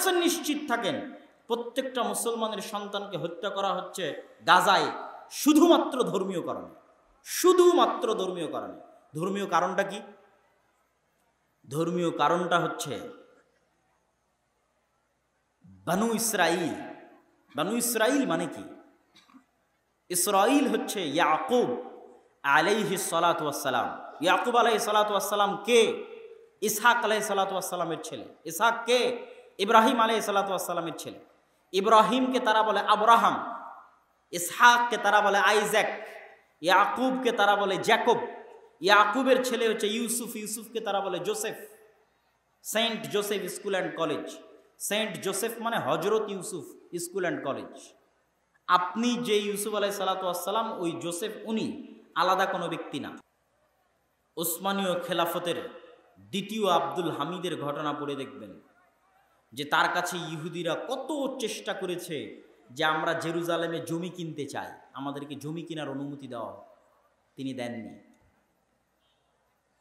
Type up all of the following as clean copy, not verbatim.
100% নিশ্চিত থাকেন প্রত্যেকটা মুসলমানের সন্তানকে হত্যা করা হচ্ছে গাজায় শুধুমাত্র ধর্মীয় কারণে, শুধুমাত্র ধর্মীয় কারণে। ধর্মীয় কারণটা কি? ধর্মীয় কারণটা হচ্ছে বানু ইসরাইল। বানু ইসরাইল মানে কি? ইসরাইল হচ্ছে ইয়াকুব আলাইহিস সালাতু ওয়াস সালাম। ইয়াকুব আলাইহিস সালাতু ওয়াস সালাম কে? ইসহাক আলাইহিস সালাতু ওয়াস সালামের ছেলে। ইসহাক কে? ইব্রাহিম আলাইহিস সালাতু ওয়াস সালামের ছেলে। ইব্রাহিমকে তারা বলে আব্রাহাম, ইসহাককে তারা বলে আইজ্যাক, ইয়াকুবকে তারা বলে জ্যাকব। ইয়াকুবের ছেলে হচ্ছে ইউসুফ, ইউসুফকে তারা বলে Joseph. Saint Joseph school and college. Saint Joseph মানে Hazrat Yusuf school and college. আপনি যে ইউসুফ আলাইহিস সালাতু ওয়াস সালাম, ওই জোসেফ উনি, আলাদা কোনো ব্যক্তি না। ওসমানীয় খেলাফতের দ্বিতীয় আব্দুল হামিদের ঘটনা পড়ে দেখবেন যে তার কাছে ইহুদিরা কত চেষ্টা করেছে যে আমরা জেরুজালেমে জমি কিনতে চাই, আমাদেরকে জমি কেনার অনুমতি দেওয়া। তিনি দেননি।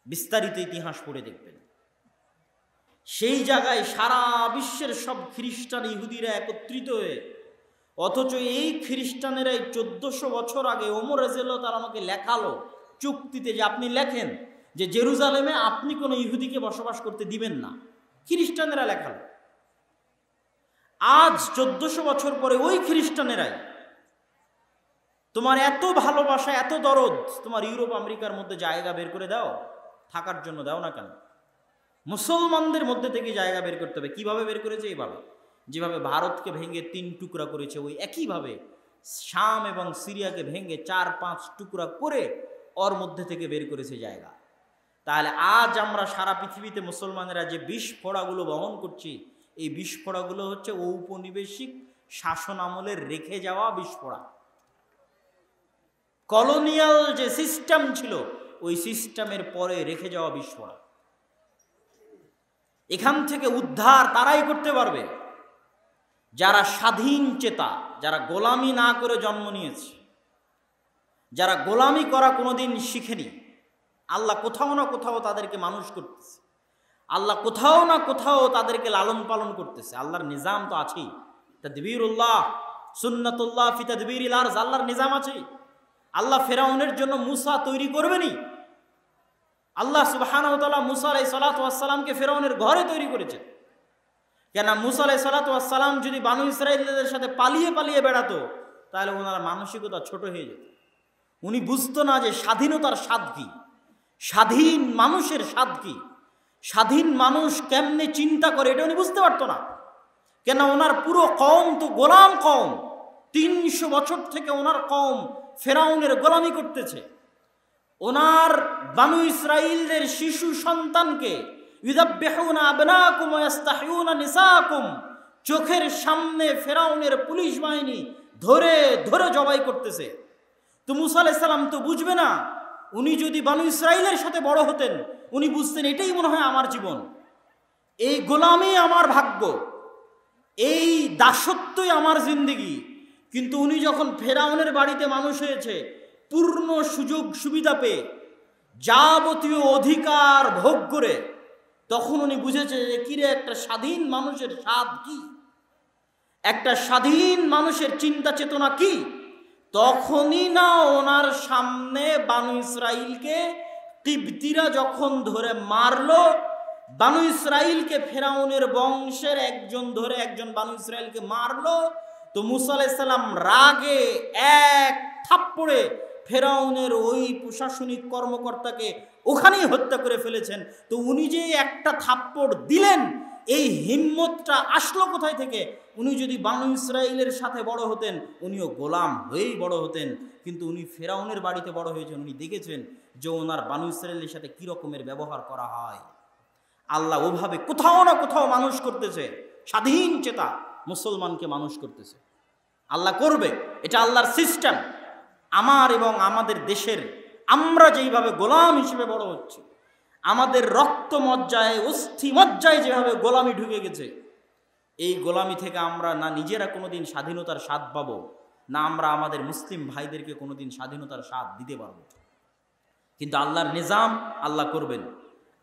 বিস্তারিত ইতিহাস পড়ে দেখবেন। সেই জায়গায় সারা বিশ্বের সব খ্রিস্টান ইহুদিরা একত্রিত হয়ে, অথচ এই খ্রিস্টানেরাই 1400 বছর আগে ওমর রাদিয়াল্লাহু তাআলা আমাকে লেখালো চুক্তিতে যে আপনি লেখেন যে জেরুজালেমে আপনি কোনো ইহুদিকে বসবাস করতে দিবেন না। খ্রিস্টানেরা লেখালো। আজ 1400 বছর পরে ওই খ্রিস্টানেরাই তোমার এত ভালোবাসা, এত দরদ, তোমার ইউরোপ আমেরিকার মধ্যে জায়গা বের করে দাও, থাকার জন্য দাও না কেন? মুসলমানদের মধ্যে থেকে জায়গা বের করতে হবে। কিভাবে বের করেছে? এইভাবে, যেভাবে ভারতকে ভেঙে 3 টুকরা করেছে, ওই একইভাবে শাম এবং সিরিয়াকে ভেঙে 4-5 টুকরা করে ওর মধ্যে থেকে বের করেছে জায়গা। তাহলে আজ আমরা সারা পৃথিবীতে মুসলমানেরা যে বিস্ফোরাগুলো বহন করছি, এই বিস্ফোরাগুলো হচ্ছে ঔপনিবেশিক শাসন আমলের রেখে যাওয়া বিস্ফোরা। কলোনিয়াল যে সিস্টেম ছিল, ওই সিস্টেমের পরে রেখে যাওয়া বিস্ফোরা। এখান থেকে উদ্ধার তারাই করতে পারবে যারা স্বাধীন চেতা, যারা গোলামি না করে জন্ম নিয়েছে, যারা গোলামি করা কোনোদিন শিখেনি। আল্লাহ কোথাও না কোথাও তাদেরকে মানুষ করতেছে, আল্লাহ কোথাও না কোথাও তাদেরকে লালন পালন করতেছে। আল্লাহর নিজাম তো আছেই। তাদবীরুল্লাহ সুন্নাতুল্লাহ ফি তাদবীরিল আরজ, আল্লাহর নিজাম আছে। আল্লাহ ফেরাউনের জন্য মুসা তৈরি করবেনি। আল্লাহ সুবহানাহু ওয়া তাআলা মুসা আলাইহিস সালাতু ওয়াস সালামকে ফেরাউনের ঘরে তৈরি করেছেন। কেন? মুসা আলাইহিস সালাতু ওয়াস সালাম যদি বানু ইসরাঈলদের সাথে পালিয়ে পালিয়ে বেড়াতো, তাহলে ওনার মানসিকতা ছোট হয়ে যেত। উনি বুঝতো না যে স্বাধীনতার স্বাদ কি, স্বাধীন মানুষের স্বাদ কি, স্বাধীন মানুষ কেমনে চিন্তা করে, এটা উনি বুঝতে পারতো না। কেন? ওনার পুরো কওম তো গোলাম কওম। 300 বছর থেকে ওনার কওম ফেরাউনের গোলামি করতেছে। ওনার বানু ইসরাঈলদের শিশু সন্তানকে ইউযাব্বিহুনা আবনাকুম ওয়া ইস্তাহয়ুনা নিসাকুম, চোখের সামনে ফেরাউনের পুলিশ বাহিনী ধরে ধরে জবাই করতেছে। তো মুসা আলাইহিস সালাম তো বুঝবে না। উনি যদি বানু ইসরাঈলের সাথে বড় হতেন, উনি বুঝতেন এটাই মনে হয় আমার জীবন, এই গোলামি আমার ভাগ্য, এই দাসত্বই আমার জিন্দেগি। কিন্তু উনি যখন ফেরাউনের বাড়িতে মানুষ হয়েছে, পূর্ণ সুযোগ সুবিধা পেয়ে, যাবতীয় অধিকার ভোগ করে, তখন উনি বুঝেছে যে কিরে একটা স্বাধীন মানুষের স্বাদ কি, একটা স্বাধীন মানুষের চিন্তা চেতনা কি। তখনই না ওনার সামনে বানু ইসরাঈলকে কিবতীরা যখন ধরে মারলো, বানু ইসরাঈলকে ফেরাউনের বংশের একজন ধরে একজন বানু ইসরাঈলকে মারলো, তো মুসা আলাইহিস সালাম রাগে এক থাপ্পড়ে ফেরাউনের ওই প্রশাসনিক কর্মকর্তাকে ওখানেই হত্যা করে ফেলেছেন। তো উনি যে একটা থাপ্পড় দিলেন, এই হিম্মতটা আসলো কোথায় থেকে? উনি যদি বানু ইসরাঈলের সাথে বড় হতেন, উনিও গোলাম হয়েই বড় হতেন। কিন্তু উনি ফেরাউনের বাড়িতে বড় হয়েছেন, উনি দেখেছেন যে ওনার বানু ইসরাঈলের সাথে কী রকমের ব্যবহার করা হয়। আল্লাহ ওভাবে কোথাও না কোথাও মানুষ করতেছে, স্বাধীন চেতা মুসলমানকে মানুষ করতেছে। আল্লাহ করবে, এটা আল্লাহর সিস্টেম। আমার এবং আমাদের দেশের আমরা যেইভাবে গোলাম হিসেবে বড় হচ্ছি, আমাদের রক্ত মজ্জায় অস্থি মজ্জায় যেভাবে গোলামি ঢুকে গেছে, এই গোলামি থেকে আমরা না নিজেরা কোনোদিন স্বাধীনতার স্বাদ পাবো, না আমরা আমাদের মুসলিম ভাইদেরকে কোনোদিন স্বাধীনতার স্বাদ দিতে পারবো। কিন্তু আল্লাহর নিজাম আল্লাহ করবেন।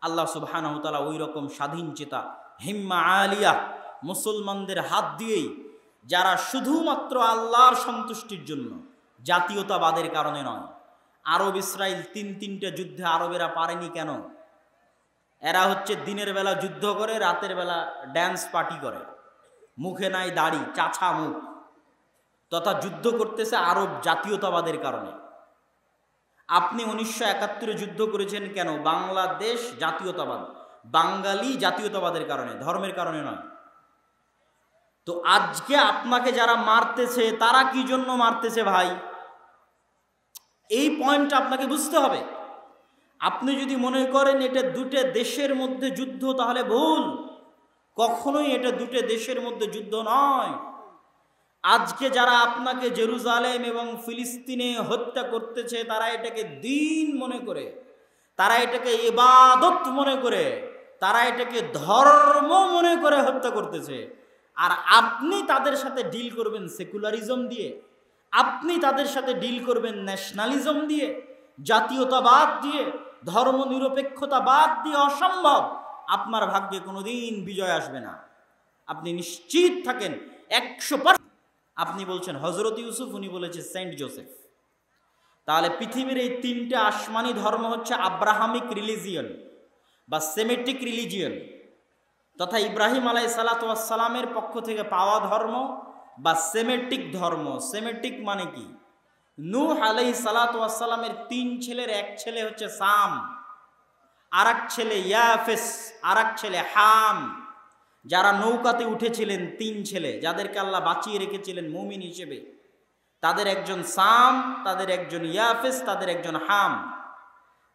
আল্লাহ সুবহানাহু ওয়া তাআলা ওই রকম স্বাধীন চেতা, হিম্মা আলিয়া, মুসলমানদের হাত দিয়েই, যারা শুধুমাত্র আল্লাহর সন্তুষ্টির জন্য, জাতীয়তাবাদের কারণে নয়। আরব ইসরায়েল তিনটা যুদ্ধে আরবেরা পারেনি কেন? এরা হচ্ছে দিনের বেলা যুদ্ধ করে, রাতের বেলা ড্যান্স পার্টি করে, মুখে নাই দাড়ি, চাছা মুখ, তথা যুদ্ধ করতেছে আরব জাতীয়তাবাদের কারণে। আপনি 1971 যুদ্ধ করেছেন কেন? বাংলাদেশ জাতীয়তাবাদ, বাঙালি জাতীয়তাবাদের কারণে, ধর্মের কারণে নয়। তো আজকে আপনাকে যারা মারতেছে তারা কি জন্য মারতেছে ভাই? এই পয়েন্টটা আপনাকে বুঝতে হবে। আপনি যদি মনে করেন এটা দুটো দেশের মধ্যে যুদ্ধ, তাহলে ভুল। কখনোই এটা দুটো দেশের মধ্যে যুদ্ধ নয়। আজকে যারা আপনাকে জেরুজালেম এবং ফিলিস্তিনে হত্যা করতেছে, তারা এটাকে দিন মনে করে, তারা এটাকে ইবাদত মনে করে, তারা এটাকে ধর্ম মনে করে হত্যা করতেছে। আর আপনি তাদের সাথে ডিল করবেন সেকুলারিজম দিয়ে, আপনি তাদের সাথে ডিল করবেন ন্যাশনালিজম দিয়ে, জাতীয়তাবাদ দিয়ে, ধর্মনিরপেক্ষতাবাদ দিয়ে। অসম্ভব। আপনার ভাগ্যে কোনোদিন বিজয় আসবে না, আপনি নিশ্চিত থাকেন 100%। আপনি বলছেন হজরত ইউসুফ, উনি বলেছে সেন্ট জোসেফ। তাহলে পৃথিবীর এই তিনটা আসমানি ধর্ম হচ্ছে আব্রাহামিক রিলিজিয়ন বা সেমেটিক রিলিজিয়ন, তথা ইব্রাহিম আলাইহিসসালামের পক্ষ থেকে পাওয়া ধর্ম বা সেমেটিক ধর্ম। সেমেটিক মানে কি? নূহ আলাইহিসসালামের 3 ছেলের এক ছেলে হচ্ছে সাম, আর এক ছেলে ইয়াফেস, আর এক ছেলে হাম। যারা নৌকাতে উঠেছিলেন 3 ছেলে, যাদেরকে আল্লাহ বাঁচিয়ে রেখেছিলেন মুমিন হিসেবে, তাদের একজন সাম, তাদের একজন ইয়াফেস, তাদের একজন হাম।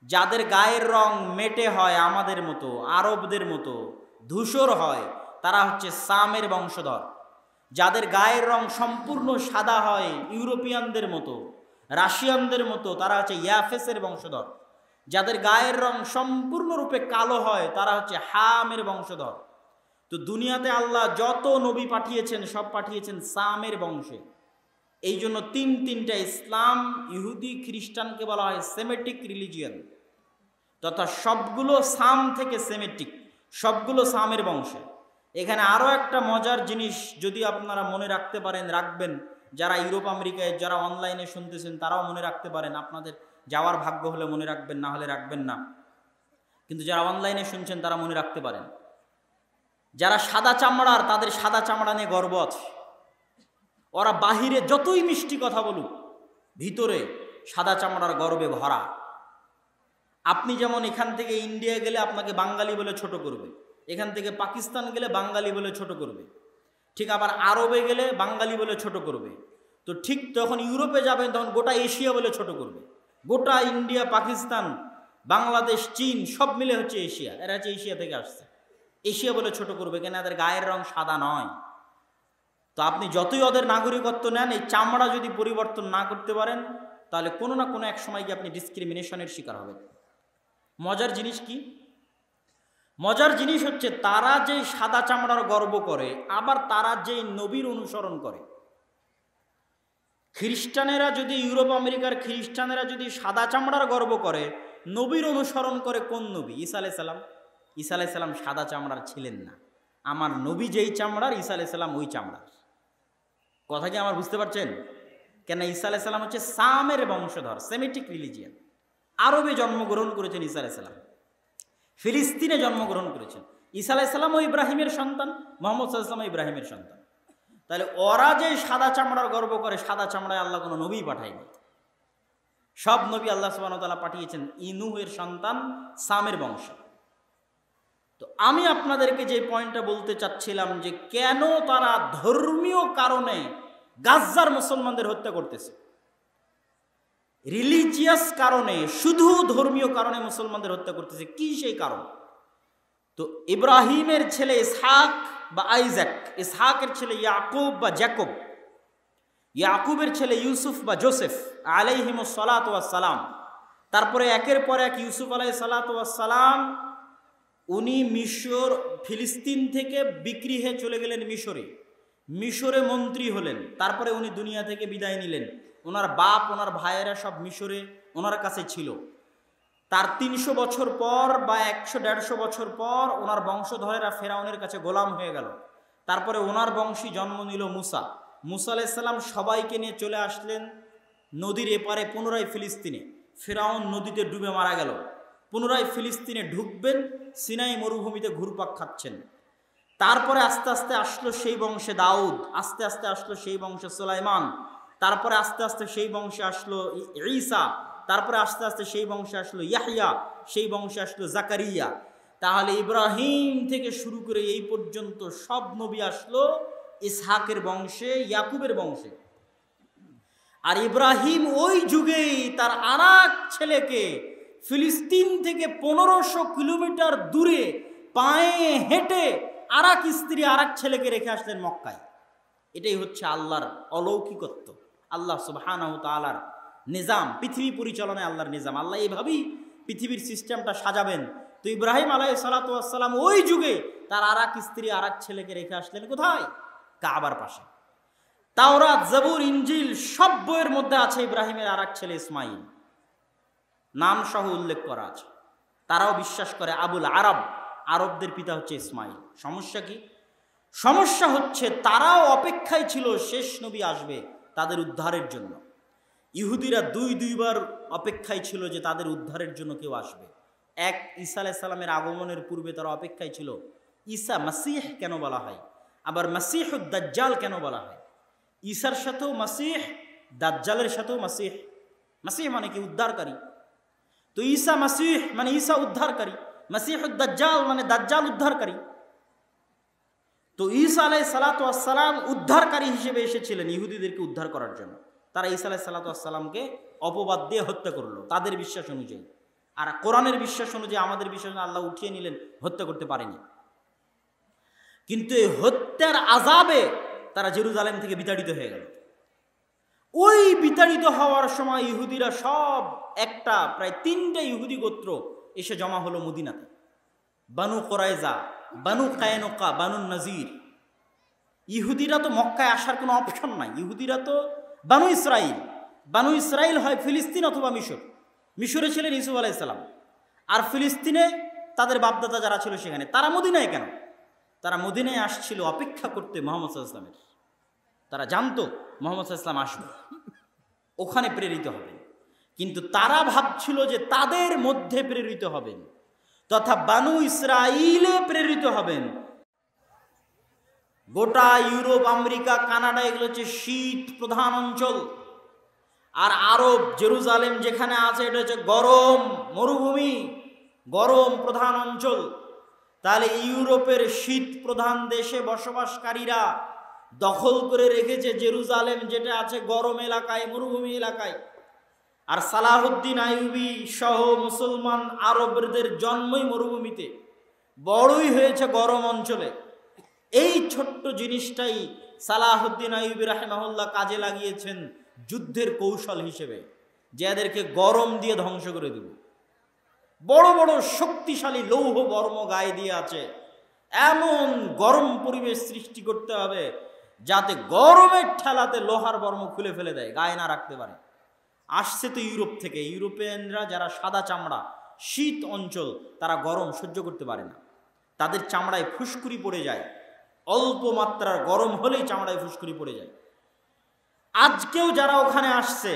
যাদের গায়ের রং মেটে হয় আমাদের মতো, আরবদের মতো ধূসর হয়, তারা হচ্ছে সামের বংশধর। যাদের গায়ের রং সম্পূর্ণ সাদা হয় ইউরোপিয়ানদের মতো, রাশিয়ানদের মতো, তারা হচ্ছে ইয়াফেসের বংশধর। যাদের গায়ের রং সম্পূর্ণরূপে কালো হয়, তারা হচ্ছে হামের বংশধর। তো দুনিয়াতে আল্লাহ যত নবী পাঠিয়েছেন সব পাঠিয়েছেন সামের বংশে। এই জন্য তিনটা ইসলাম, ইহুদি, খ্রিস্টানকে বলা হয় সেমেটিক রিলিজিয়ন, তথা সবগুলো সাম থেকে সেমেটিক, সবগুলো সামের বংশে। এখানে আরও একটা মজার জিনিস যদি আপনারা মনে রাখতে পারেন, রাখবেন। যারা ইউরোপ আমেরিকায়, যারা অনলাইনে শুনতেছেন, তারাও মনে রাখতে পারেন। আপনাদের যাওয়ার ভাগ্য হলে মনে রাখবেন, না হলে রাখবেন না। কিন্তু যারা অনলাইনে শুনছেন তারা মনে রাখতে পারেন। যারা সাদা চামড়ার, তাদের সাদা চামড়া নিয়ে গর্ব আছে। ওরা বাহিরে যতই মিষ্টি কথা বলুক, ভিতরে সাদা চামড়ার গর্বে ভরা। আপনি যেমন এখান থেকে ইন্ডিয়া গেলে আপনাকে বাঙালি বলে ছোট করবে, এখান থেকে পাকিস্তান গেলে বাঙালি বলে ছোট করবে, ঠিক আবার আরবে গেলে বাঙালি বলে ছোট করবে। তো ঠিক তখন ইউরোপে যাবেন, তখন গোটা এশিয়া বলে ছোট করবে। গোটা ইন্ডিয়া, পাকিস্তান, বাংলাদেশ, চীন সব মিলে হচ্ছে এশিয়া। এরা হচ্ছে এশিয়া থেকে আসছে, এশিয়া বলে ছোট করবে, কেন এদের গায়ের রং সাদা নয়। তো আপনি যতই ওদের নাগরিকত্ব নেন, এই চামড়া যদি পরিবর্তন না করতে পারেন, তাহলে কোনো না কোনো এক সময় গিয়ে আপনি ডিসক্রিমিনেশনের শিকার হবেন। মজার জিনিস কি? মজার জিনিস হচ্ছে তারা যে সাদা চামড়ার গর্ব করে, আবার তারা যে নবীর অনুসরণ করে। খ্রিস্টানেরা যদি, ইউরোপ আমেরিকার খ্রিস্টানেরা যদি সাদা চামড়ার গর্ব করে, নবীর অনুসরণ করে কোন নবী? ঈসা আলাইহিস সালাম। ঈসা আলাইহিস সালাম সাদা চামড়ার ছিলেন না। আমার নবী যেই চামড়ার, ঈসা আলাইহিস সালাম ওই চামড়ার। কথা কি আমার বুঝতে পারছেন? কেন ঈসা আলাইহিস সালাম হচ্ছে সামের বংশধর, সেমেটিক রিলিজিয়ান। আরবে জন্মগ্রহণ করেছেন ঈসা আলাইহিস সালাম, ফিলিস্তিনে জন্মগ্রহণ করেছেন। ঈসা আলাইহিস সালাম ও ইব্রাহিমের সন্তান, মুহাম্মদ সাল্লাল্লাহু আলাইহি ওয়াসাল্লাম ইব্রাহিমের সন্তান। তাহলে ওরা যে সাদা চামড়ার গর্ব করে, সাদা চামড়ায় আল্লাহ কোনো নবী পাঠায়নি। সব নবী আল্লাহ সুবহানাহু ওয়া তাআলা পাঠিয়েছেন নূহের সন্তান, সামের বংশ। তো আমি আপনাদেরকে যে পয়েন্টটা বলতে চাচ্ছিলাম, যে কেন তারা ধর্মীয় কারণে গাজ্জার মুসলমানদের হত্যা করতেছে। রিলিজিয়াস কারণে, শুধু ধর্মীয় কারণে মুসলমানদের হত্যা করতেছে। কি সেই কারণ? তো ইব্রাহিমের ছেলে ইসহাক বা আইজাক, ইসহাকের ছেলে ইয়াকুব বা জ্যাকব, ইয়াকুবের ছেলে ইউসুফ বা জোসেফ আলাইহিমুস সালাতু ওয়াস সালাম। তারপরে একের পর এক ইউসুফ আলাইহিস সালাতু ওয়াস সালাম, উনি মিশর, ফিলিস্তিন থেকে বিক্রি হয়ে চলে গেলেন মিশরে, মিশরে মন্ত্রী হলেন। তারপরে উনি দুনিয়া থেকে বিদায় নিলেন। ওনার বাপ, ওনার ভাইয়েরা সব মিশরে ওনার কাছে ছিল। তার 300 বছর পর বা 100-150 বছর পর ওনার বংশধরেরা ফেরাউনের কাছে গোলাম হয়ে গেল। তারপরে ওনার বংশী জন্ম নিল মুসা। মুসা আলাইহিস সালাম সবাইকে নিয়ে চলে আসলেন নদীর এপারে, পুনরায় ফিলিস্তিনে। ফিরআউন নদীতে ডুবে মারা গেল। পুনরায় ফিলিস্তিনে ঢুকবেন, সিনাই মরুভূমিতে ঘুরপাক খাচ্ছেন। তারপরে আস্তে আস্তে আসলো সেই বংশে দাউদ, আস্তে আস্তে আসলো সেই বংশে সুলাইমান, তারপরে আস্তে আস্তে সেই বংশে আসলো ঈসা, তারপরে আস্তে আস্তে সেই বংশে আসলো ইয়াহইয়া, সেই বংশে আসলো জাকারিয়া। তাহলে ইব্রাহিম থেকে শুরু করে এই পর্যন্ত সব নবী আসলো ইসহাকের বংশে, ইয়াকুবের বংশে। আর ইব্রাহিম ওই যুগেই তার আরেক ছেলেকে ফিলিস্তিন থেকে 1500 কিলোমিটার দূরে পায়ে হেঁটে আরেক স্ত্রী আরেক ছেলেকে রেখে আসলেন মক্কায়। এটাই হচ্ছে আল্লাহর অলৌকিকত্ব, আল্লাহ সুবহানাহু ওয়া তাআলার নিজাম, পৃথিবী পরিচালনায় আল্লাহর নিজাম। আল্লাহ এইভাবেই পৃথিবীর সিস্টেমটা সাজাবেন। তো ইব্রাহিম আলাইহিস সালাতু ওয়াস সালাম ওই যুগে তার আরেক স্ত্রী আরেক ছেলেকে রেখে আসলেন কোথায়? কাবার পাশে। তাওরাত, জাবুর, ইনজিল সব বইয়ের মধ্যে আছে ইব্রাহিমের আরেক ছেলে ইসমাইল, নাম সহ উল্লেখ করা আছে। তারাও বিশ্বাস করে আবুল আরব, আরবদের পিতা হচ্ছে ইসমাইল। সমস্যা কি? সমস্যা হচ্ছে তারাও অপেক্ষায় ছিল শেষ নবী আসবে তাদের উদ্ধারের জন্য। ইহুদিরা দুইবার অপেক্ষায় ছিল যে তাদের উদ্ধারের জন্য কেউ আসবে। এক, ঈসা আলাইহিস সালামের আগমনের পূর্বে তারা অপেক্ষায় ছিল ঈসা মাসিহ কেন বলা হয়, আবার মাসিহুদ দাজ্জাল কেন বলা হয়। ঈসার সাথেও মাসিহ, দাজ্জালের সাথেও মাসিহ। মাসিহ মানে কি? উদ্ধারকারী। তো ঈসা মাসিহ মানে ঈসা উদ্ধারকারী, মাসিহুদ দাজ্জাল মানে দাজ্জাল উদ্ধারকারী। তো ঈসা আলাইহিস সালাতু ওয়াস সালাম উদ্ধারকারী হিসেবে এসেছিলেন ইহুদিদেরকে উদ্ধার করার জন্য। তারা ঈসা আলাইহিস সালাতু ওয়াস সালামকে অপবাদ দিয়ে হত্যা করলো তাদের বিশ্বাস অনুযায়ী। আর কোরআনের বিশ্বাস অনুযায়ী, আমাদের বিশ্বাস আল্লাহ উঠিয়ে নিলেন, হত্যা করতে পারেনি। কিন্তু এই হত্যার আযাবে তারা জেরুজালেম থেকে বিতাড়িত হয়ে গেল। ওই বিতাড়িত হওয়ার সময় ইহুদিরা সব একটা প্রায় 3টে ইহুদি গোত্র এসে জমা হলো মদিনাতে। বানু কুরাইজা, বানু কায়নুকা, বানু নাজির। ইহুদিরা তো মক্কায় আসার কোনো অপশন নাই। ইহুদিরা তো বানু ইসরাইল। বানু ইসরাইল হয় ফিলিস্তিন অথবা মিশর। মিশরে ছিলেন ইউসুফ আলাইহিস সালাম, আর ফিলিস্তিনে তাদের বাপদাদা যারা ছিল সেখানে। তারা মদিনায় কেন? তারা মদিনায় আসছিল অপেক্ষা করতে মুহাম্মদ সাল্লাল্লাহু আলাইহি ওয়াসাল্লামের। তারা জানতো মুহাম্মদ সাল্লাল্লাহু আলাইহি ওয়াসাল্লাম আসবে, ওখানে প্রেরিত হবেন। কিন্তু তারা ভাবছিল যে তাদের মধ্যে প্রেরিত হবেন, তথা বানু ইসরাইলে প্রেরিত হবেন। গোটা ইউরোপ, আমেরিকা, কানাডা এগুলো হচ্ছে শীত প্রধান অঞ্চল। আর আরব, জেরুজালেম যেখানে আছে এটা হচ্ছে গরম মরুভূমি, গরম প্রধান অঞ্চল। তাহলে ইউরোপের শীত প্রধান দেশে বসবাসকারীরা দখল করে রেখেছে জেরুজালেম, যেটা আছে গরম এলাকায়, মরুভূমি এলাকায়। আর সালাহুদ্দিন আইয়ুবী সহ মুসলমান আরবদের জন্মই মরুভূমিতে, বড়ই হয়েছে গরম অঞ্চলে। এই ছোট্ট জিনিসটাই সালাহুদ্দিন আইয়ুবী রাহিমাহুল্লাহ কাজে লাগিয়েছেন যুদ্ধের কৌশল হিসেবে, যে এদেরকে গরম দিয়ে ধ্বংস করে দেব। বড় বড় শক্তিশালী লৌহ বর্ম গায়ে দিয়ে আছে, এমন গরম পরিবেশ সৃষ্টি করতে হবে যাতে গরমের ঠেলাতে লোহার বর্ম খুলে ফেলে দেয়, গায়ে না রাখতে পারে। আসছে তো ইউরোপ থেকে। ইউরোপিয়ানরা যারা সাদা চামড়া, শীত অঞ্চল, তারা গরম সহ্য করতে পারে না। তাদের চামড়ায় ফুসকুড়ি পড়ে যায়, অল্প মাত্রার গরম হলেই চামড়ায় ফুসকুড়ি পড়ে যায়। আজকেও যারা ওখানে আসছে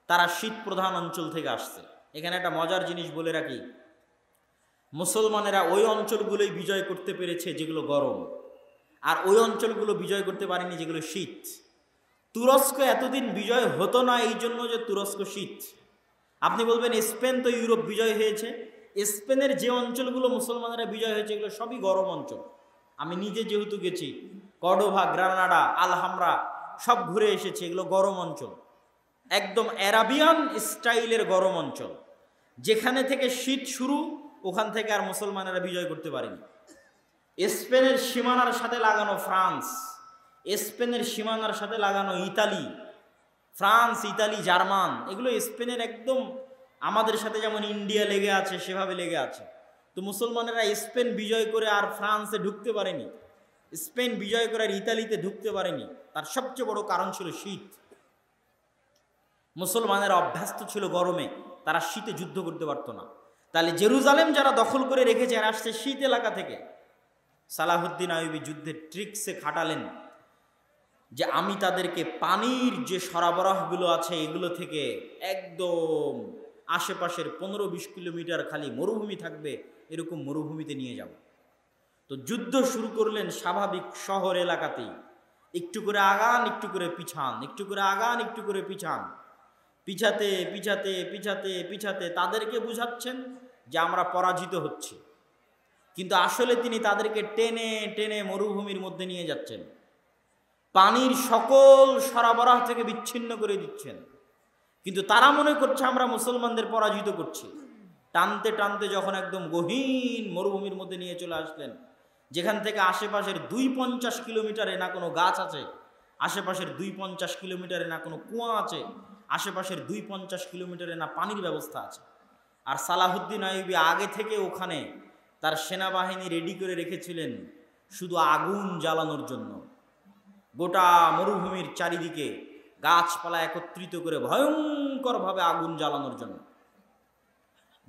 তারা শীত প্রধান অঞ্চল থেকে আসছে। এখানে একটা মজার জিনিস বলে রাখি, মুসলমানেরা ওই অঞ্চলগুলোই বিজয় করতে পেরেছে যেগুলো গরম, আর ওই অঞ্চলগুলো বিজয় করতে পারেনি যেগুলো শীত। তুরস্ক এতদিন বিজয় হতো না এই জন্য যে তুরস্ক শীত। আপনি বলবেন স্পেন তো ইউরোপ বিজয় হয়েছে। স্পেনের যে অঞ্চলগুলো মুসলমানেরা বিজয় হয়েছে এগুলো সবই গরম অঞ্চল। আমি নিজে যেহেতু গেছি, কর্ডোভা, গ্রানাডা, আলহামরা সব ঘুরে এসেছি, এগুলো গরম অঞ্চল, একদম অ্যারাবিয়ান স্টাইলের গরম অঞ্চল। যেখানে থেকে শীত শুরু, ওখান থেকে আর মুসলমানেরা বিজয় করতে পারেনি। স্পেনের সীমানার সাথে লাগানো ফ্রান্স, স্পেনের সীমানার সাথে লাগানো ইতালি, ফ্রান্স, ইতালি, জার্মান, এগুলো স্পেনের একদম আমাদের সাথে যেমন ইন্ডিয়া লেগে আছে সেভাবে লেগে আছে। তো মুসলমানেরা স্পেন বিজয় করে আর ফ্রান্সে ঢুকতে পারেনি, স্পেন বিজয় করে আর ইতালিতে ঢুকতে পারেনি। তার সবচেয়ে বড় কারণ ছিল শীত। মুসলমানেরা অভ্যস্ত ছিল গরমে, তারা শীতে যুদ্ধ করতে পারতো না। তাহলে জেরুজালেম যারা দখল করে রেখেছে আর আসছে শীত এলাকা থেকে, সালাহুদ্দিন আইয়ুবী যুদ্ধের ট্রিক্সে খাটালেন যে আমি তাদেরকে পানির যে সরবরাহগুলো আছে এগুলো থেকে একদম আশেপাশের 15-20 কিলোমিটার খালি মরুভূমি থাকবে, এরকম মরুভূমিতে নিয়ে যাব। তো যুদ্ধ শুরু করলেন স্বাভাবিক শহর এলাকাতেই, একটু করে আগান একটু করে পিছান, একটু করে আগান একটু করে পিছান, পিছাতে পিছাতে পিছাতে পিছাতে তাদেরকে বুঝাচ্ছেন যে আমরা পরাজিত হচ্ছি, কিন্তু আসলে তিনি তাদেরকে টেনে টেনে মরুভূমির মধ্যে নিয়ে যাচ্ছেন, পানির সকল সরবরাহ থেকে বিচ্ছিন্ন করে দিচ্ছেন। কিন্তু তারা মনে করছে আমরা মুসলমানদের পরাজিত করছি। টানতে টানতে যখন একদম গহীন মরুভূমির মধ্যে নিয়ে চলে আসলেন, যেখান থেকে আশেপাশের 250 কিলোমিটারে না কোনো গাছ আছে, আশেপাশের 250 কিলোমিটারে না কোনো কুয়া আছে, আশেপাশের 250 কিলোমিটারে না পানির ব্যবস্থা আছে। আর সালাহুদ্দিন আইয়ুবী আগে থেকে ওখানে তার সেনাবাহিনী রেডি করে রেখেছিলেন শুধু আগুন জ্বালানোর জন্য। গোটা মরুভূমির চারিদিকে গাছপালা একত্রিত করে ভয়ঙ্করভাবে আগুন জ্বালানোর জন্য।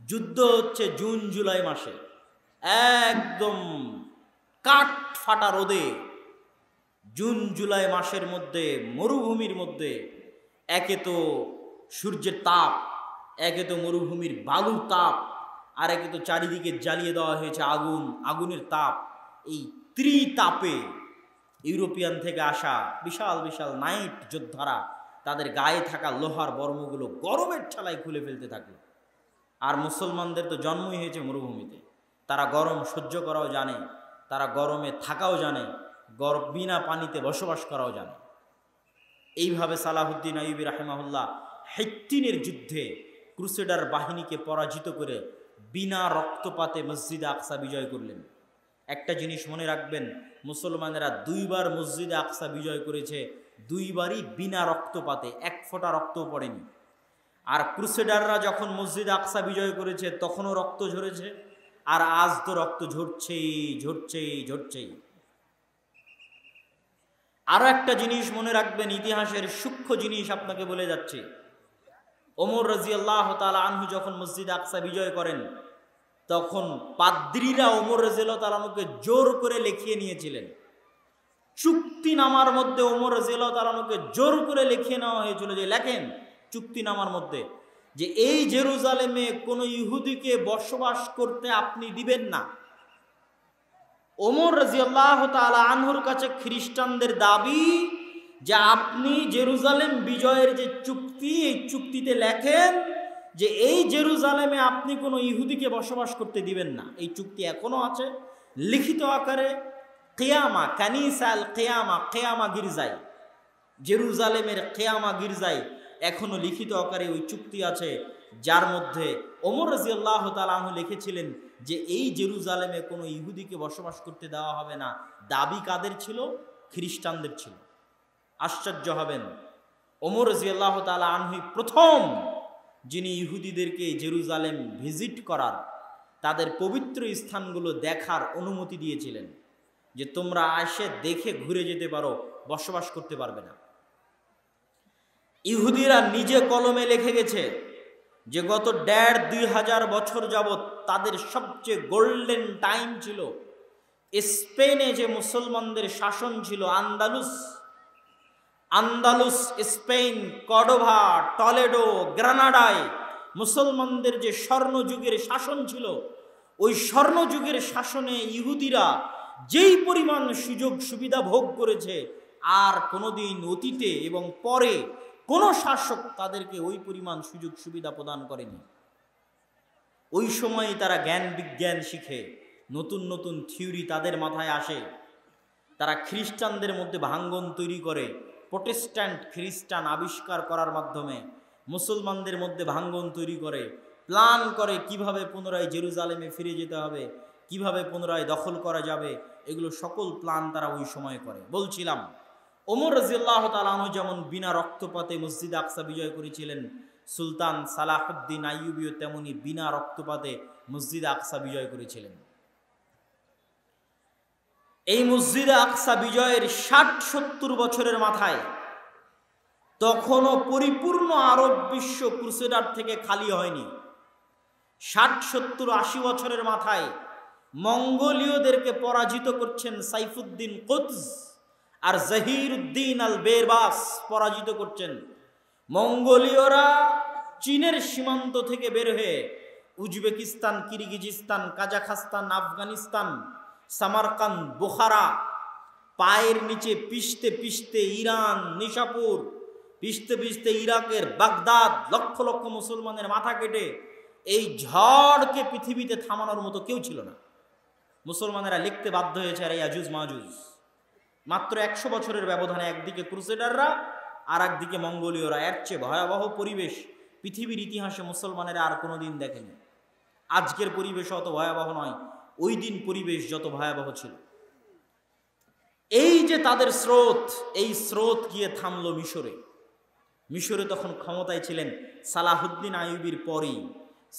যুদ্ধ হচ্ছে জুন জুলাই মাসে, একদম কাঠ ফাটা রোদে জুন জুলাই মাসের মধ্যে মরুভূমির মধ্যে একে তো সূর্যের তাপ, একে তো মরুভূমির বালুর তাপ, আর একে তো চারিদিকে জ্বালিয়ে দেওয়া হয়েছে আগুন, আগুনের তাপ। এই ত্রিতাপে ইউরোপিয়ান থেকে আসা বিশাল বিশাল নাইট যোদ্ধারা তাদের গায়ে থাকা লোহার বর্মগুলো গরমের ঠেলায় খুলে ফেলতে থাকলো। আর মুসলমানদের তো জন্মই হয়েছে মরুভূমিতে, তারা গরম সহ্য করাও জানে, তারা গরমে থাকাও জানে, বিনা পানিতে বসবাস করাও জানে। এইভাবে সালাহুদ্দিন আইয়ুবী রাহিমাহুল্লাহ হিত্তিনের যুদ্ধে ক্রুসেডার বাহিনীকে পরাজিত করে বিনা রক্তপাতে মসজিদে আকসা বিজয় করলেন। একটা জিনিস মনে রাখবেন, মুসলমানেরা 2 বার মসজিদে আকসা বিজয় করেছে, 2 বারই বিনা রক্তপাতে, 1 ফোঁটা রক্তও পড়েনি। আর ক্রুসেডাররা যখন মসজিদে আকসা বিজয় করেছে তখনও রক্ত ঝরেছে, আর আজ তো রক্ত ঝরছেই ঝরছেই ঝরছেই। আরো একটা জিনিস মনে রাখবেন, ইতিহাসের সূক্ষ্ম জিনিস আপনাকে বলে যাচ্ছে। ওমর রাদিয়াল্লাহু তাআলা আনহু যখন মসজিদে আকসা বিজয় করেন তখন পাদ্রীরা ওমর রাদিয়াল্লাহু তাআলা আনহুকে জোর করে লিখিয়ে নিয়েছিলেন। চুক্তিনামার মধ্যে ওমর রাদিয়াল্লাহু তাআলা আনহুকে জোর করে লিখিয়ে নেওয়া হয়েছিল যে লেখেন চুক্তিনামার মধ্যে যে এই জেরুজালেমে কোনো ইহুদিকে বসবাস করতে আপনি দিবেন না। ওমর রাদিয়াল্লাহু তাআলা আনহুর কাছে খ্রিস্টানদের দাবি যে আপনি জেরুজালেম বিজয়ের যে চুক্তি, এই চুক্তিতে লেখেন যে এই জেরুজালেমে আপনি কোনো ইহুদিকে বসবাস করতে দিবেন না। এই চুক্তি এখনো আছে লিখিত আকারে। কিয়ামা কানিসাল কিয়ামা, কিয়ামা গির্জায়, জেরুজালেমের কিয়ামা গির্জায় এখনো লিখিত আকারে ওই চুক্তি আছে, যার মধ্যে ওমর রাদিয়াল্লাহু তাআলা আনহু লিখেছিলেন যে এই জেরুজালেমে কোনো ইহুদিকে বসবাস করতে দেওয়া হবে না। দাবি কাদের ছিল? খ্রিস্টানদের ছিল। আশ্চর্য হবেন, ওমর রাদিয়াল্লাহু তাআলা আনহু প্রথম যিনি ইহুদিদেরকে জেরুজালেম ভিজিট করার, তাদের পবিত্র স্থানগুলো দেখার অনুমতি দিয়েছিলেন যে তোমরা এসে দেখে ঘুরে যেতে পারো, বসবাস করতে পারবে না। ইহুদিরা নিজে কলমে লিখে গেছে যে গত 1,500-2,000 বছর যাবৎ তাদের সবচেয়ে গোল্ডেন টাইম ছিল স্পেনে যে মুসলমানদের শাসন ছিল, আন্দালুস, স্পেন, কর্ডোভা, টলেডো, গ্রানাডায় মুসলমানদের যে স্বর্ণযুগের শাসন ছিল, ওই স্বর্ণযুগের শাসনে ইহুদিরা যেই পরিমাণ সুযোগ সুবিধা ভোগ করেছে আর কোনোদিন অতীতে এবং পরে কোনো শাসক তাদেরকে ওই পরিমাণ সুযোগ সুবিধা প্রদান করেনি। ওই সময় তারা জ্ঞান বিজ্ঞান শিখে, নতুন নতুন থিওরি তাদের মাথায় আসে, তারা খ্রিস্টানদের মধ্যে ভাঙ্গন তৈরি করে, প্রোটেস্ট্যান্ট খ্রিস্টান আবিষ্কার করার মাধ্যমে মুসলমানদের মধ্যে ভাঙ্গন তৈরি করে, প্ল্যান করে কিভাবে পুনরায় জেরুজালেমে ফিরে যেতে হবে, কিভাবে পুনরায় দখল করা যাবে, এগুলো সকল প্ল্যান তারা ওই সময় করে। বলছিলাম ওমর রাদিয়াল্লাহু তাআলা আনহু যেমন বিনা রক্তপাতে মসজিদ আকসা বিজয় করেছিলেন, সুলতান সালাহুদ্দিন আইয়ুবীও তেমনি বিনা রক্তপাতে মসজিদ আকসা বিজয় করেছিলেন। এই মসজিদ আকসা বিজয়ের 60-70 বছরের মাথায় তখনও পরিপূর্ণ আরব বিশ্ব ক্রুসেডার থেকে খালি হয়নি। 60-70-80 বছরের মাথায় মঙ্গোলীয়দেরকে পরাজিত করছেন সাইফুদ্দিন কুতজ, আর জহিরুদ্দিন আল বেরবাস পরাজিত করছেন। মঙ্গোলীয়রা চীনের সীমান্ত থেকে বের হয়ে Uzbekistan, Kyrgyzstan, Kazakhstan, Afghanistan, Samarkand, Bukhara পায়ের নিচে পিষতে পিষতে ইরান, নিশাপুর পিষতে পিষতে ইরাকের বাগদাদ, লক্ষ লক্ষ মুসলমানের মাথা কেটে এই ঝড়কে পৃথিবীতে থামানোর মতো কেউ ছিল না। মুসলমানেরা লিখতে বাধ্য হয়েছে আর ইয়াজুজ মাজুজ। মাত্র 100 বছরের ব্যবধানে একদিকে ক্রুসেডাররা আর একদিকে মঙ্গোলীয়রা। এর চেয়ে ভয়াবহ পরিবেশ পৃথিবীর ইতিহাসে মুসলমানেরা আর কোনোদিন দেখেনি। আজকের পরিবেশ অত ভয়াবহ নয়, ওই দিন পরিবেশ যত ভয়াবহ ছিল। এই যে তাদের স্রোত, এই স্রোত গিয়ে থামলো মিশরে। মিশরে তখন ক্ষমতায় ছিলেন সালাহুদ্দিন আইয়ুবীর পরই।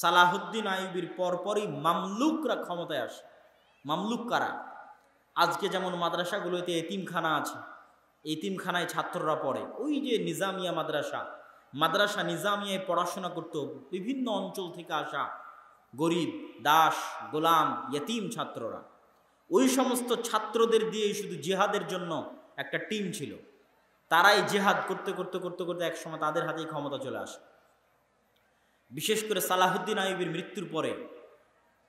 সালাহুদ্দিন আইয়ুবীর পরপরই মামলুকরা ক্ষমতায় আসে। মামলুক কারা? আজকে যেমন মাদ্রাসাগুলোতে এতিমখানা আছে, এতিমখানায় ছাত্ররা পড়ে, ওই যে নিজামিয়া মাদ্রাসা নিজামিয়ায় পড়াশোনা করত বিভিন্ন অঞ্চল থেকে আসা গরিব, দাস, গোলাম, ইয়েতিম ছাত্ররা। ওই সমস্ত ছাত্রদের দিয়ে শুধু জিহাদের জন্য একটা টিম ছিল। তারাই জিহাদ করতে করতে করতে করতে একসময় তাদের হাতেই ক্ষমতা চলে আসে। বিশেষ করে সালাহুদ্দিন আইয়ুবীর মৃত্যুর পরে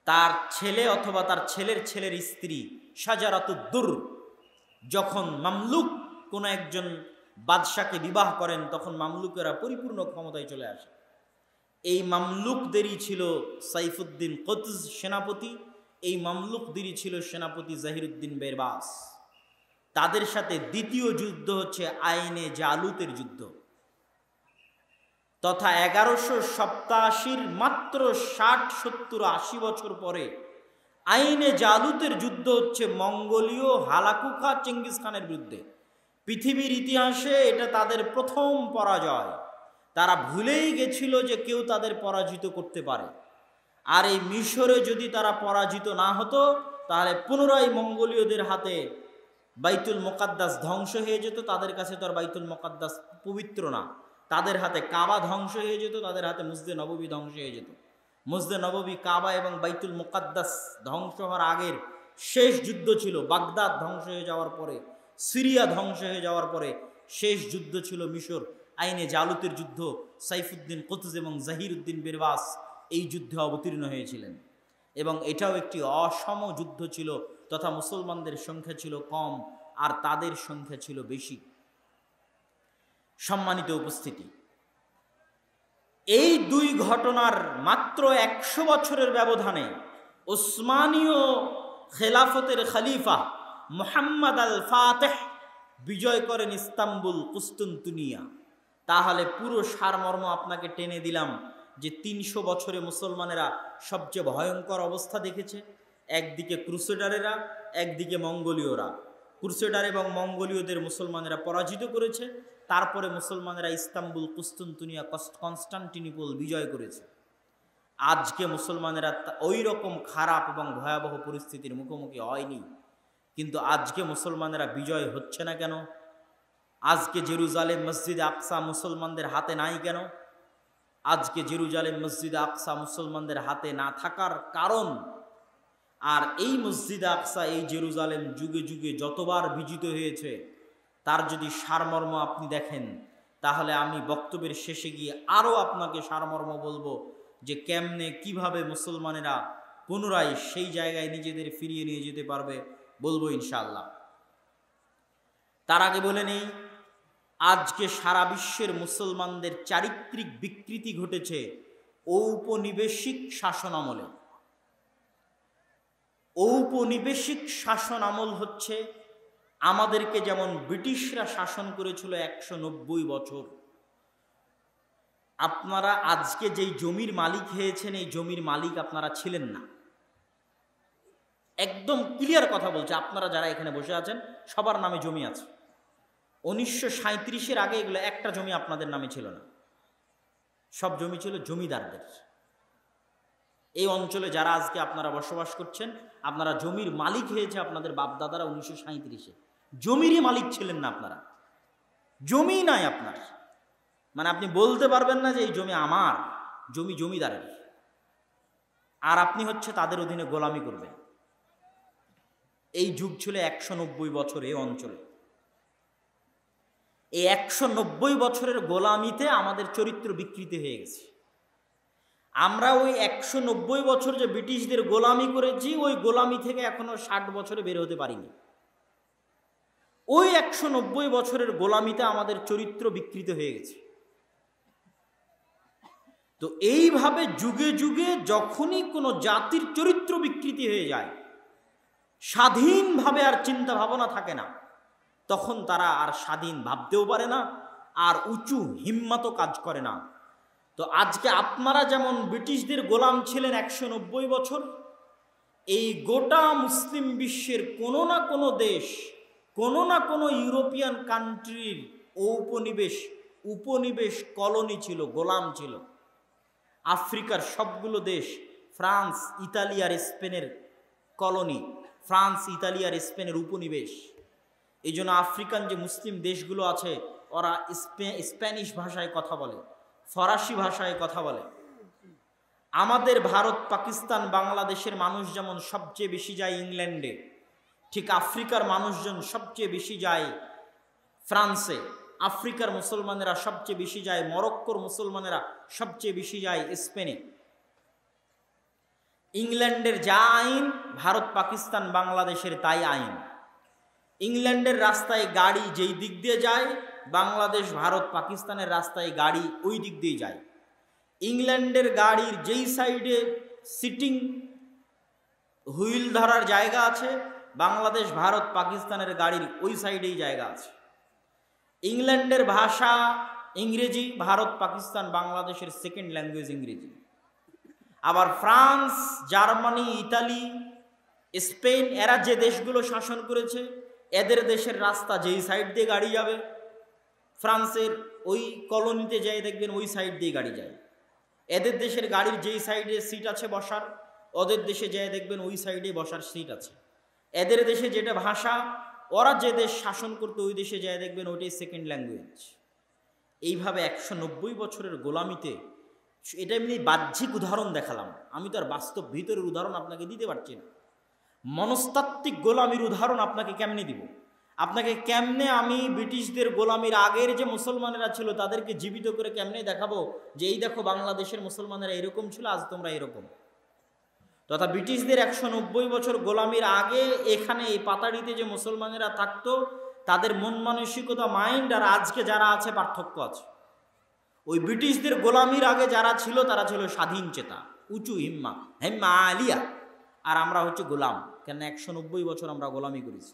তার ছেলে অথবা তার ছেলের ছেলের স্ত্রী শাজারাতুদ্দুর যখন মামলুক কোন একজন বাদশাকে বিবাহ করেন, তখন মামলুকেরা পরিপূর্ণ ক্ষমতায় চলে আসে। এই মামলুকদেরই ছিল সাইফুদ্দিন কুতজ সেনাপতি, এই মামলুকদেরই ছিল সেনাপতি জহিরুদ্দিন বেরবাস। তাদের সাথে দ্বিতীয় যুদ্ধ হচ্ছে আইনে জালুতের যুদ্ধ, তথা 1187 মাত্র 60, 70, 80 বছর পরে আইনে জালুতের যুদ্ধ হচ্ছে মঙ্গোলীয় হালাকু খা চেঙ্গিস খানের বিরুদ্ধে। পৃথিবীর ইতিহাসে এটা তাদের প্রথম পরাজয়। তারা ভুলেই গেছিল যে কেউ তাদের পরাজিত করতে পারে। আর এই মিশরে যদি তারা পরাজিত না হতো, তাহলে পুনরায় মঙ্গোলীয়দের হাতে বাইতুল মুকাদ্দাস ধ্বংস হয়ে যেত। তাদের কাছে তো আর বাইতুল মুকাদ্দাস পবিত্র না। তাদের হাতে কাবা ধ্বংস হয়ে যেত, তাদের হাতে মসজিদে নববী ধ্বংস হয়ে যেত। মসজিদে নববী, কাবা এবং বাইতুল মুকাদ্দাস ধ্বংস হওয়ার আগের শেষ যুদ্ধ ছিল বাগদাদ ধ্বংস হয়ে যাওয়ার পরে, সিরিয়া ধ্বংস হয়ে যাওয়ার পরে শেষ যুদ্ধ ছিল মিশর আইনে জালুতের যুদ্ধ। সাইফুদ্দিন কুতজ এবং জহিরুদ্দিন বেরবাস এই যুদ্ধে অবতীর্ণ হয়েছিলেন এবং এটাও একটি অসম যুদ্ধ ছিল, তথা মুসলমানদের সংখ্যা ছিল কম আর তাদের সংখ্যা ছিল বেশি। সম্মানিত উপস্থিতি, এই দুই ঘটনার মাত্র 100 বছরের ব্যবধানে ওসমানীয় খেলাফতের খলিফা মুহাম্মদ আল ফাতেহ বিজয় করেন ইস্তাম্বুল, কুস্তুনতুনিয়া। তাহলে পুরো সারমর্ম আপনাকে টেনে দিলাম যে 300 বছরে মুসলমানেরা সবচেয়ে ভয়ঙ্কর অবস্থা দেখেছে। একদিকে ক্রুসেডারেরা, একদিকে মঙ্গোলীয়রা। ক্রুসেডার এবং মঙ্গোলীয়দের মুসলমানেরা পরাজিত করেছে, তারপরে মুসলমানেরা ইস্তাম্বুল, কুস্তুনতুনিয়া, কনস্টান্টিনোপল বিজয় করেছে। আজকে মুসলমানেরা ওই রকম খারাপ এবং ভয়াবহ পরিস্থিতির মুখোমুখি হয়নি, কিন্তু আজকে মুসলমানেরা বিজয় হচ্ছে না কেন? আজকে জেরুজালেম মসজিদে আকসা মুসলমানদের হাতে নাই কেন? আজকে জেরুজালেম মসজিদে আকসা মুসলমানদের হাতে না থাকার কারণ, আর এই মসজিদে আকসা, এই জেরুজালেম যুগে যুগে যতবার বিজিত হয়েছে, তার যদি সারমর্ম আপনি দেখেন, তাহলে আমি বক্তব্যের শেষে গিয়ে আরও আপনাকে সারমর্ম বলবো যে কেমনে কিভাবে মুসলমানেরা পুনরায় সেই জায়গায় নিজেদের ফিরিয়ে নিয়ে যেতে পারবে, বলবো ইনশাআল্লাহ। তার আগে বলে নেই, আজকে সারা বিশ্বের মুসলমানদের চারিত্রিক বিকৃতি ঘটেছে ঔপনিবেশিক শাসন আমলে। ঔপনিবেশিক শাসন আমল হচ্ছে আমাদেরকে যেমন ব্রিটিশরা শাসন করেছিল 190 বছর। আপনারা আজকে যেই জমির মালিক হয়েছেন, এই জমির মালিক আপনারা ছিলেন না। একদম ক্লিয়ার কথা বলছে, আপনারা যারা এখানে বসে আছেন সবার নামে জমি আছে। 1937-এর আগে এগুলো একটা জমি আপনাদের নামে ছিল না, সব জমি ছিল জমিদারদের। এই অঞ্চলে যারা আজকে আপনারা বসবাস করছেন, আপনারা জমির মালিক হয়েছে আপনাদের বাপদাদারা 1937-এ। জমিরই মালিক ছিলেন না আপনারা, জমি নাই আপনার। মানে আপনি বলতে পারবেন না যে এই জমি আমার, জমি জমিদারের, আর আপনি হচ্ছে তাদের অধীনে গোলামি করবেন। এই যুগ ছিল 190 বছর এই অঞ্চলে। এই 190 বছরের গোলামিতে আমাদের চরিত্র বিকৃতি হয়ে গেছে। আমরা ওই 190 বছর যে ব্রিটিশদের গোলামি করেছি, ওই গোলামি থেকে এখনো 60 বছরে বের হতে পারিনি। ওই 190 বছরের গোলামিতে আমাদের চরিত্র বিকৃত হয়ে গেছে। তো এইভাবে যুগে যুগে যখনই কোনো জাতির চরিত্র বিকৃতি হয়ে যায়, স্বাধীনভাবে আর চিন্তা ভাবনা থাকে না, তখন তারা আর স্বাধীন ভাবতেও পারে না, আর উঁচু হিম্মতও কাজ করে না। তো আজকে আপনারা যেমন ব্রিটিশদের গোলাম ছিলেন 190 বছর, এই গোটা মুসলিম বিশ্বের কোনো না কোনো দেশ, কোনো না কোনো ইউরোপিয়ান কান্ট্রির উপনিবেশ কলোনি ছিল, গোলাম ছিল। আফ্রিকার সবগুলো দেশ ফ্রান্স, ইতালি আর স্পেনের কলোনি, ফ্রান্স, ইতালি আর স্পেনের উপনিবেশ। এই জন্য আফ্রিকান যে মুসলিম দেশগুলো আছে, ওরা স্প্যানিশ ভাষায় কথা বলে, ফরাসি ভাষায় কথা বলে। আমাদের ভারত, পাকিস্তান, বাংলাদেশের মানুষ যেমন সবচেয়ে বেশি যায় ইংল্যান্ডে, ঠিক আফ্রিকার মানুষজন সবচেয়ে বেশি যায় ফ্রান্সে, আফ্রিকার মুসলমানেরা সবচেয়ে বেশি যায়, মরক্কোর মুসলমানেরা সবচেয়ে বেশি যায় স্পেনে। ইংল্যান্ডের যা আইন, ভারত, পাকিস্তান, বাংলাদেশের তাই আইন। ইংল্যান্ডের রাস্তায় গাড়ি যেই দিক দিয়ে যায়, বাংলাদেশ, ভারত, পাকিস্তানের রাস্তায় গাড়ি ওই দিক দিয়ে যায়। ইংল্যান্ডের গাড়ির যেই সাইডে সিটিং হুইল ধরার জায়গা আছে, বাংলাদেশ, ভারত, পাকিস্তানের গাড়ির ওই সাইডেই জায়গা আছে। ইংল্যান্ডের ভাষা ইংরেজি, ভারত, পাকিস্তান, বাংলাদেশের সেকেন্ড ল্যাঙ্গুয়েজ ইংরেজি। আবার ফ্রান্স, জার্মানি, ইতালি, স্পেন, এরা যে দেশগুলো শাসন করেছে, এদের দেশের রাস্তা যেই সাইড দিয়ে গাড়ি যাবে, ফ্রান্সের ওই কলোনিতে যাই দেখবেন ওই সাইড দিয়ে গাড়ি যায়। এদের দেশের গাড়ির যেই সাইডে সিট আছে বসার, ওদের দেশে যাই দেখবেন ওই সাইডে বসার সিট আছে। এদের দেশে যেটা ভাষা, ওরা যে দেশ শাসন করতো ওই দেশে যাই দেখবেন ওইটাই সেকেন্ড ল্যাঙ্গুয়েজ। এইভাবে 190 বছরের গোলামিতে, এটা এমনি বাহ্যিক উদাহরণ দেখালাম, আমি তো আর বাস্তব ভিতরের উদাহরণ আপনাকে দিতে পারছি না। মনস্তাত্ত্বিক গোলামির উদাহরণ আপনাকে কেমনে দিব? আপনাকে কেমনে আমি ব্রিটিশদের গোলামির আগের যে মুসলমানেরা ছিল তাদেরকে জীবিত করে কেমনে দেখাবো যে এই দেখো বাংলাদেশের মুসলমানেরা এরকম ছিল, আজ তোমরা এরকম। তথা ব্রিটিশদের 190 বছর গোলামির আগে এখানে এই পাতাড়িতে যে মুসলমানেরা থাকতো, তাদের মন মানসিকতা, মাইন্ড আর আজকে যারা আছে পার্থক্য আছে। ওই ব্রিটিশদের গোলামির আগে যারা ছিল তারা ছিল স্বাধীন চেতা, উঁচু হিম্মা, হেম্মা আলিয়া, আর আমরা হচ্ছে গোলাম। কেন 190 বছর আমরা গোলামি করেছি।